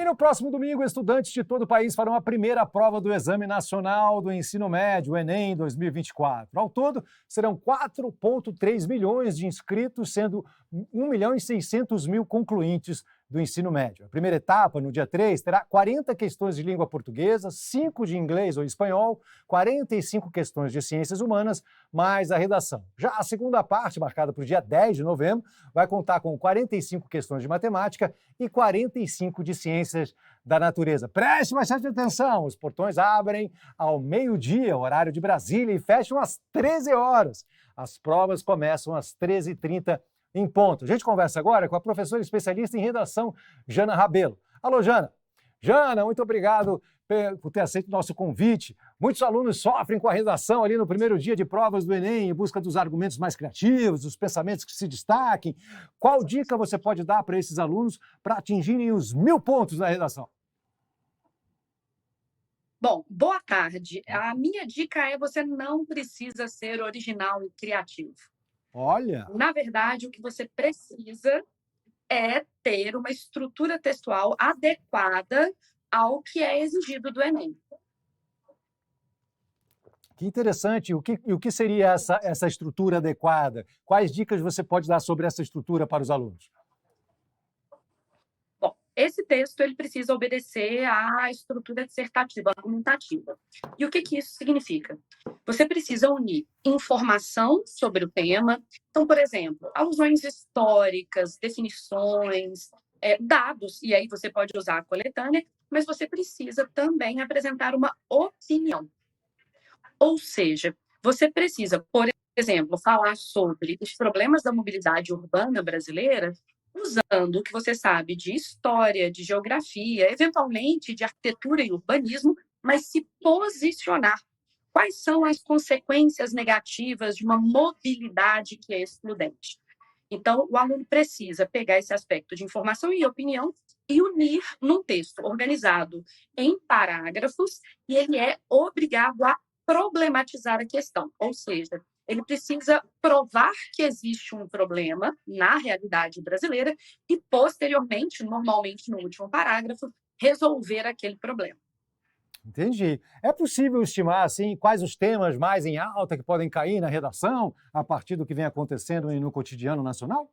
E no próximo domingo, estudantes de todo o país farão a primeira prova do Exame Nacional do Ensino Médio, o Enem 2024. Ao todo, serão 4,3 milhões de inscritos, sendo 1.600.000 concluintes do ensino médio. A primeira etapa, no dia 3, terá 40 questões de língua portuguesa, 5 de inglês ou espanhol, 45 questões de ciências humanas, mais a redação. Já a segunda parte, marcada para o dia 10 de novembro, vai contar com 45 questões de matemática e 45 de ciências da natureza. Preste bastante atenção, os portões abrem ao meio-dia, horário de Brasília, e fecham às 13 horas. As provas começam às 13h30 em ponto. A gente conversa agora com a professora especialista em redação, Jana Rabelo. Alô, Jana. Jana, muito obrigado por ter aceito o nosso convite. Muitos alunos sofrem com a redação ali no primeiro dia de provas do Enem, em busca dos argumentos mais criativos, dos pensamentos que se destaquem. Qual dica você pode dar para esses alunos para atingirem os 1.000 pontos na redação? Bom, boa tarde. A minha dica é: você não precisa ser original e criativo. Olha! Na verdade, o que você precisa é ter uma estrutura textual adequada ao que é exigido do Enem. Que interessante. O que seria essa estrutura adequada? Quais dicas você pode dar sobre essa estrutura para os alunos? Bom, esse texto ele precisa obedecer à estrutura dissertativa, argumentativa. E o que isso significa? Você precisa unir informação sobre o tema. Então, por exemplo, alusões históricas, definições, dados, e aí você pode usar a coletânea, mas você precisa também apresentar uma opinião. Ou seja, você precisa, por exemplo, falar sobre os problemas da mobilidade urbana brasileira, usando o que você sabe de história, de geografia, eventualmente de arquitetura e urbanismo, mas se posicionar. Quais são as consequências negativas de uma mobilidade que é excludente? Então, o aluno precisa pegar esse aspecto de informação e opinião e unir num texto organizado em parágrafos, e ele é obrigado a problematizar a questão, ou seja, ele precisa provar que existe um problema na realidade brasileira e, posteriormente, normalmente no último parágrafo, resolver aquele problema. Entendi. É possível estimar, assim, quais os temas mais em alta que podem cair na redação a partir do que vem acontecendo no cotidiano nacional?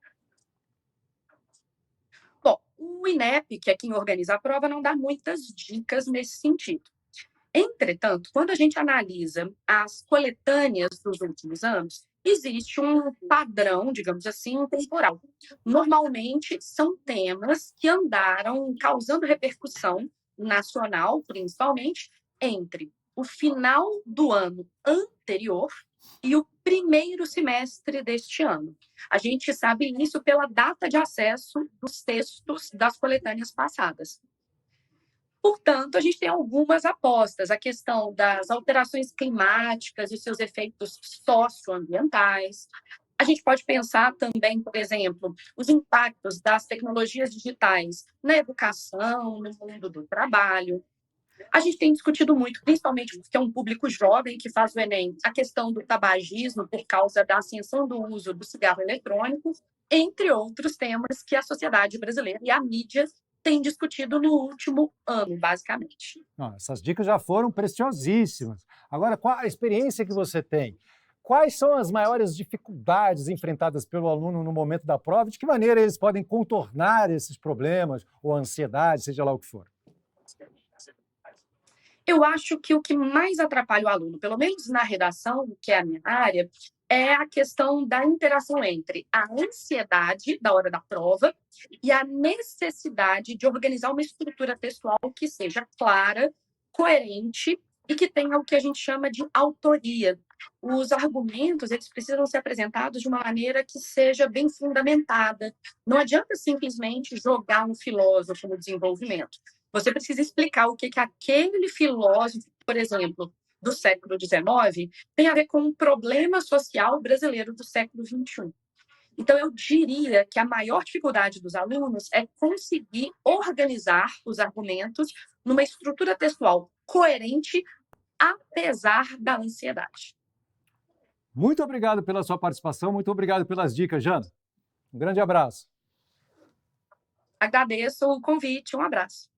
Bom, o INEP, que é quem organiza a prova, não dá muitas dicas nesse sentido. Entretanto, quando a gente analisa as coletâneas dos últimos anos, existe um padrão, digamos assim, temporal. Normalmente, são temas que andaram causando repercussão nacional, principalmente, entre o final do ano anterior e o primeiro semestre deste ano. A gente sabe isso pela data de acesso dos textos das coletâneas passadas. Portanto, a gente tem algumas apostas: a questão das alterações climáticas e seus efeitos socioambientais. A gente pode pensar também, por exemplo, os impactos das tecnologias digitais na educação, no mundo do trabalho. A gente tem discutido muito, principalmente porque é um público jovem que faz o Enem, a questão do tabagismo por causa da ascensão do uso do cigarro eletrônico, entre outros temas que a sociedade brasileira e a mídia têm discutido no último ano, basicamente. Essas dicas já foram preciosíssimas. Agora, qual a experiência que você tem? Quais são as maiores dificuldades enfrentadas pelo aluno no momento da prova? De que maneira eles podem contornar esses problemas ou ansiedade, seja lá o que for? Eu acho que o que mais atrapalha o aluno, pelo menos na redação, que é a minha área, é a questão da interação entre a ansiedade da hora da prova e a necessidade de organizar uma estrutura textual que seja clara, coerente e que tenha o que a gente chama de autoria. Os argumentos, eles precisam ser apresentados de uma maneira que seja bem fundamentada. Não adianta simplesmente jogar um filósofo no desenvolvimento. Você precisa explicar o que aquele filósofo, por exemplo, do século XIX, tem a ver com um problema social brasileiro do século XXI. Então, eu diria que a maior dificuldade dos alunos é conseguir organizar os argumentos numa estrutura textual coerente, apesar da ansiedade. Muito obrigado pela sua participação, muito obrigado pelas dicas, Jana. Um grande abraço. Agradeço o convite, um abraço.